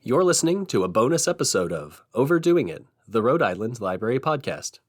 You're listening to a bonus episode of Overdoing It, the Rhode Island Library Podcast.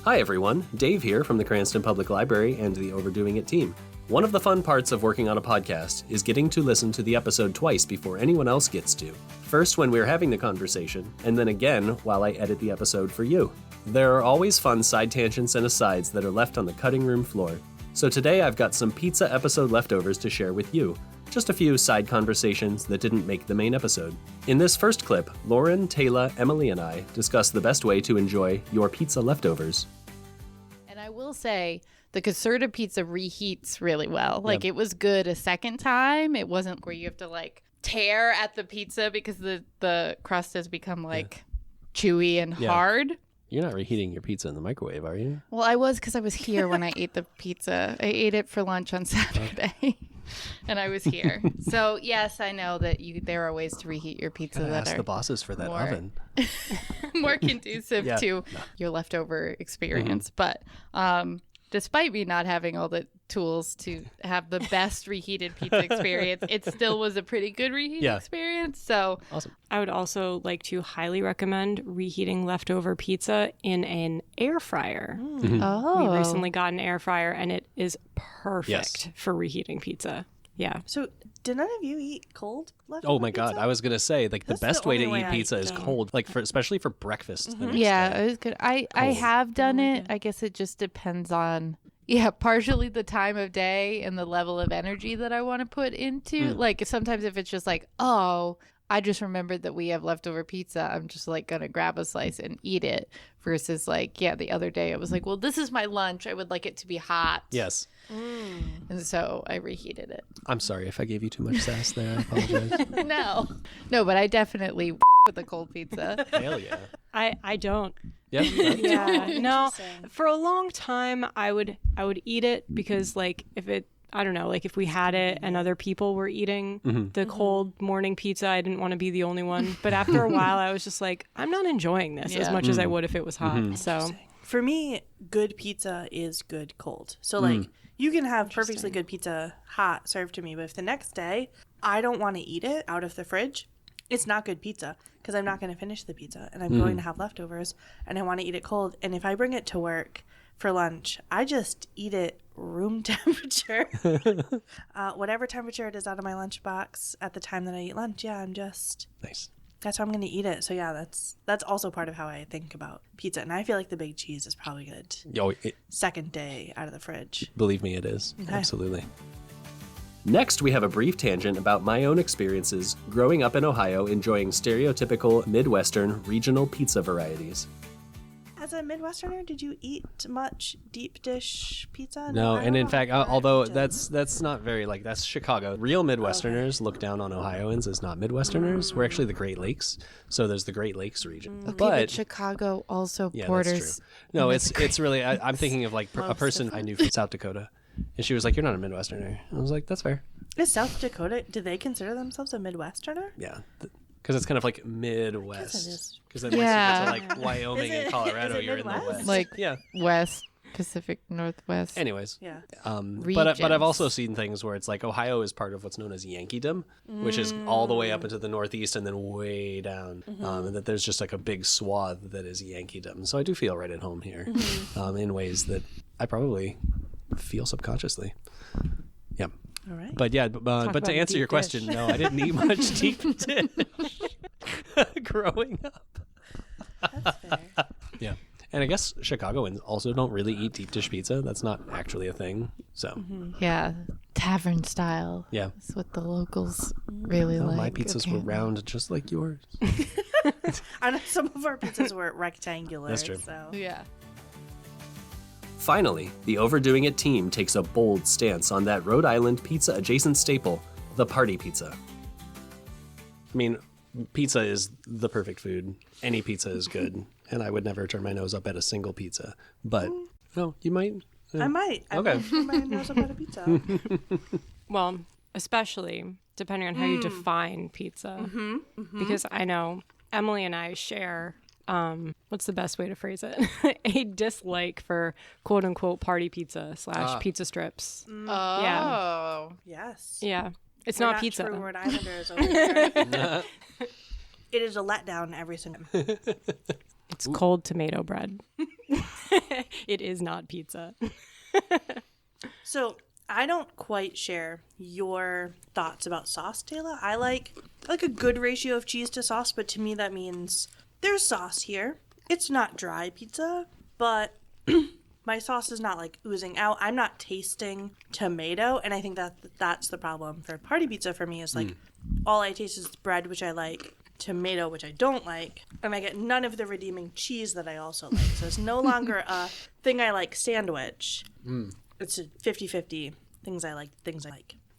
Hi everyone, Dave here from the Cranston Public Library and the Overdoing It team. One of the fun parts of working on a podcast is getting to listen to the episode twice before anyone else gets to. First when we're having the conversation, and then again while I edit the episode for you. There are always fun side tangents and asides that are left on the cutting room floor. So today I've got some pizza episode leftovers to share with you. Just a few side conversations that didn't make the main episode. In this first clip, Lauren, Taylor, Emily, and I discuss the best way to enjoy your pizza leftovers. And I will say, the Caserta pizza reheats really well. Like, It was good a second time. It wasn't where you have to, tear at the pizza because the crust has become, chewy and hard. You're not reheating your pizza in the microwave, are you? Well, I was because I was here when I ate the pizza. I ate it for lunch on Saturday, and I was here. So, yes, I know that there are ways to reheat your pizza that ask are the bosses for that oven. more conducive to your leftover experience. But despite me not having all the tools to have the best reheated pizza experience, it still was a pretty good reheat experience. So awesome. I would also like to highly recommend reheating leftover pizza in an air fryer. Oh. We recently got an air fryer and it is perfect for reheating pizza. Yeah. So did none of you eat cold leftover Oh my God. pizza? I was going to say, the best way to eat pizza is don't. cold, especially for breakfast. the next Yeah, day. it was good. I have done it. I guess it just depends on, partially the time of day and the level of energy that I want to put into. Sometimes if it's just I just remembered that we have leftover pizza, I'm just going to grab a slice and eat it versus the other day I was well, this is my lunch. I would like it to be hot. Yes. And so I reheated it. I'm sorry if I gave you too much sass there. I apologize. No, but I definitely with the cold pizza. Hell yeah. I don't. Yeah. Yeah. No. For a long time I would eat it because if we had it and other people were eating the cold morning pizza, I didn't want to be the only one. But after a while, I was just I'm not enjoying this as much as I would if it was hot. So For me, good pizza is good cold. So you can have perfectly good pizza hot served to me, but if the next day I don't want to eat it out of the fridge, it's not good pizza because I'm not going to finish the pizza and I'm going to have leftovers and I want to eat it cold. And if I bring it to work for lunch, I just eat it room temperature. Whatever temperature it is out of my lunchbox at the time that I eat lunch, I'm just... Nice. That's how I'm going to eat it. So that's also part of how I think about pizza. And I feel like the big cheese is probably good. Second day out of the fridge. Believe me, it is. Okay. Absolutely. Next, we have a brief tangent about my own experiences growing up in Ohio enjoying stereotypical Midwestern regional pizza varieties. As a Midwesterner, did you eat much deep dish pizza? No, and in fact, although that's not very that's Chicago. Real Midwesterners look down on Ohioans as not Midwesterners. We're actually the Great Lakes, so there's the Great Lakes region. Okay, but Chicago also borders. That's true. No, it's really. I'm thinking of a person I knew from South Dakota, and she was like, "You're not a Midwesterner." I was like, "That's fair." Is South Dakota? Do they consider themselves a Midwesterner? Yeah. Because it's kind of Midwest. Because then once you get to Wyoming and Colorado, you're in the West. West, Pacific Northwest. Anyways. Yeah. But I've also seen things where it's Ohio is part of what's known as Yankeedom, which is all the way up into the Northeast and then way down. And that there's just a big swath that is Yankeedom. So I do feel right at home here in ways that I probably feel subconsciously. Yeah. All right. But but to answer your question, no, I didn't eat much deep dish growing up. That's fair. Yeah. And I guess Chicagoans also don't really eat deep dish pizza. That's not actually a thing. So Yeah, tavern style. Yeah. That's what the locals really like. My pizzas were round just like yours. I know some of our pizzas were rectangular. That's true. So. Yeah. Finally, the Overdoing It team takes a bold stance on that Rhode Island pizza-adjacent staple, the party pizza. I mean, pizza is the perfect food. Any pizza is good, and I would never turn my nose up at a single pizza. But, you might. I might. Okay. I might turn my nose up at a pizza. well, especially depending on how you define pizza. Because I know Emily and I share what's the best way to phrase it? A dislike for quote unquote party pizza / pizza strips. Oh. Yeah. Yes. Yeah. It's We're not pizza. True Rhode Islanders over here. It is a letdown every single time. It's cold tomato bread. It is not pizza. So I don't quite share your thoughts about sauce, Taylor. I like a good ratio of cheese to sauce, but to me that means there's sauce here. It's not dry pizza, but my sauce is not like oozing out. I'm not tasting tomato, and I think that's the problem for party pizza for me is like all I taste is bread, which I like, tomato, which I don't like, and I get none of the redeeming cheese that I also like. So it's no longer a thing I like sandwich. It's a 50-50. Things I like.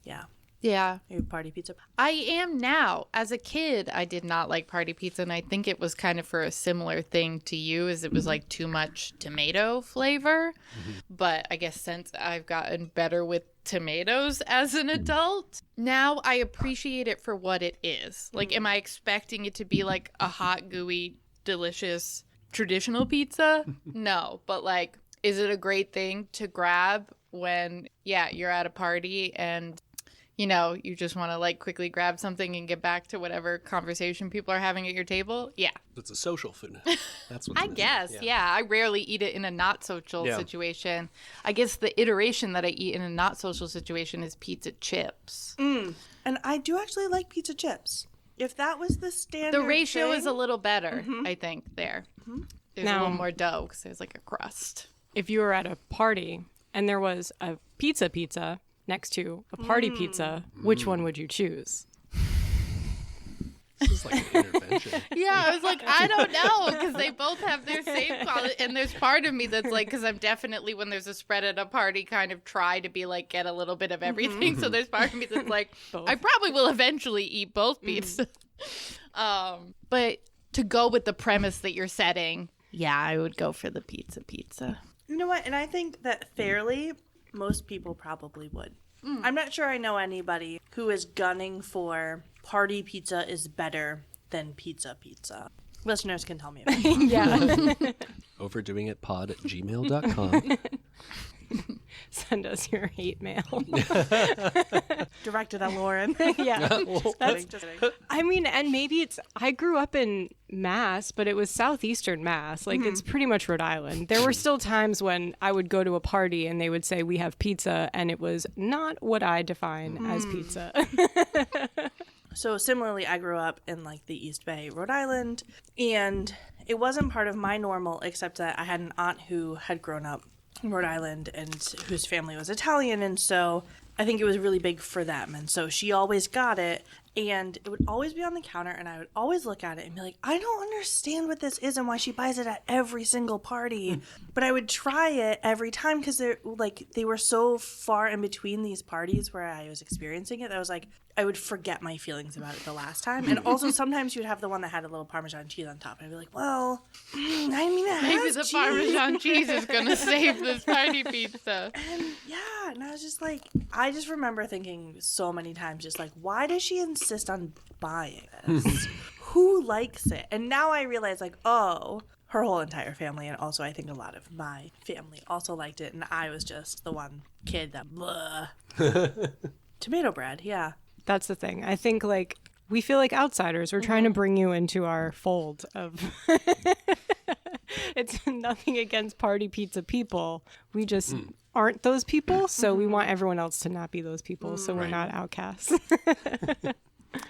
Yeah. Yeah. Maybe party pizza. I am now. As a kid, I did not like party pizza, and I think it was kind of for a similar thing to you, as it was like too much tomato flavor. But I guess since I've gotten better with tomatoes as an adult, now I appreciate it for what it is. Like, am I expecting it to be like a hot, gooey, delicious, traditional pizza? No. But like, is it a great thing to grab when, you're at a party and you just want to like quickly grab something and get back to whatever conversation people are having at your table? Yeah. It's a social food. That's what I guess. Yeah. I rarely eat it in a not social situation. I guess the iteration that I eat in a not social situation is pizza chips. And I do actually like pizza chips. If that was the standard The ratio thing, is a little better, I think, there. There's a Now- little more dough because there's like a crust. If you were at a party and there was a pizza next to a party pizza, which one would you choose? This is like an intervention. Yeah, I was like, I don't know, because they both have their same quality. And there's part of me that's like, because I'm definitely, when there's a spread at a party, kind of try to be like, get a little bit of everything. So there's part of me that's like, I probably will eventually eat both pizzas. But to go with the premise that you're setting, I would go for the pizza. You know what? And I think that fairly, most people probably would. I'm not sure I know anybody who is gunning for party pizza is better than pizza. Listeners can tell me about it. Yeah. Overdoingitpod@gmail.com. Send us your hate mail. Directed at Lauren. Yeah. Just kidding. I mean, and maybe I grew up in Mass, but it was southeastern Mass. Like, it's pretty much Rhode Island. There were still times when I would go to a party and they would say, we have pizza, and it was not what I define as pizza. So similarly, I grew up in like the East Bay, Rhode Island, and it wasn't part of my normal, except that I had an aunt who had grown up in Rhode Island and whose family was Italian, and so I think it was really big for them, and so she always got it, and it would always be on the counter, and I would always look at it and be like, I don't understand what this is and why she buys it at every single party, but I would try it every time because they were so far in between these parties where I was experiencing it that I was like, I would forget my feelings about it the last time. And also sometimes you'd have the one that had a little Parmesan cheese on top. And I'd be like, well, I mean, it Maybe has the cheese. Parmesan cheese is going to save this party pizza. And I was just like, I just remember thinking so many times, just like, why does she insist on buying this? Who likes it? And now I realize, like, oh, her whole entire family, and also I think a lot of my family also liked it. And I was just the one kid that, blah. Tomato bread, yeah. That's the thing. I think, like, we feel like outsiders. We're trying to bring you into our fold of... It's nothing against party pizza people. We just aren't those people, so we want everyone else to not be those people, so we're not outcasts.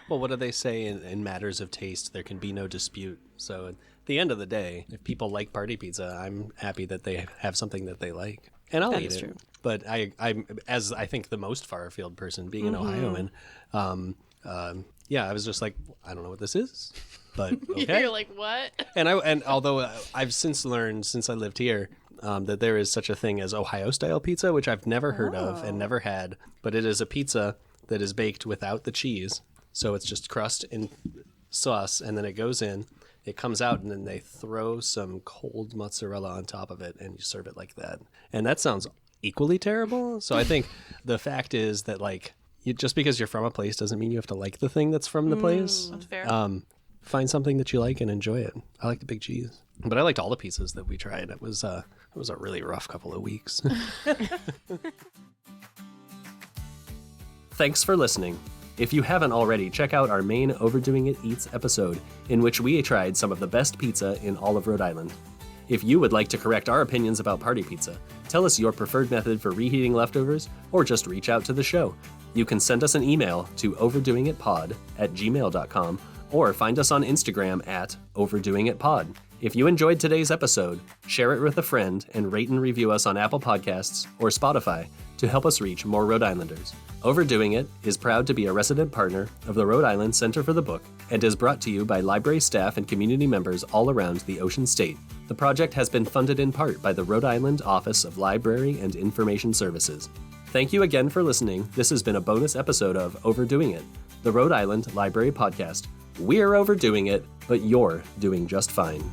Well, what do they say in matters of taste? There can be no dispute. So at the end of the day, if people like party pizza, I'm happy that they have something that they like. And I'll eat it. True. But I'm, as I think the most far-afield person, being an Ohioan, I was just like, I don't know what this is, but okay. You're like, what? And although I've since learned, since I lived here, that there is such a thing as Ohio-style pizza, which I've never heard of and never had, but it is a pizza that is baked without the cheese. So it's just crust and sauce, and then it goes in, it comes out, and then they throw some cold mozzarella on top of it, and you serve it like that. And that sounds equally terrible. So I think the fact is that, like, just because you're from a place doesn't mean you have to like the thing that's from the place. That's fair. find something that you like and enjoy it. I like the big cheese. But I liked all the pizzas that we tried. It was a really rough couple of weeks. Thanks for listening. If you haven't already, check out our main Overdoing It Eats episode, in which we tried some of the best pizza in all of Rhode Island. If you would like to correct our opinions about party pizza, tell us your preferred method for reheating leftovers, or just reach out to the show. You can send us an email to overdoingitpod@gmail.com or find us on Instagram at overdoingitpod. If you enjoyed today's episode, share it with a friend and rate and review us on Apple Podcasts or Spotify to help us reach more Rhode Islanders. Overdoing It is proud to be a resident partner of the Rhode Island Center for the Book and is brought to you by library staff and community members all around the Ocean State. The project has been funded in part by the Rhode Island Office of Library and Information Services. Thank you again for listening. This has been a bonus episode of Overdoing It, the Rhode Island Library Podcast. We're overdoing it, but you're doing just fine.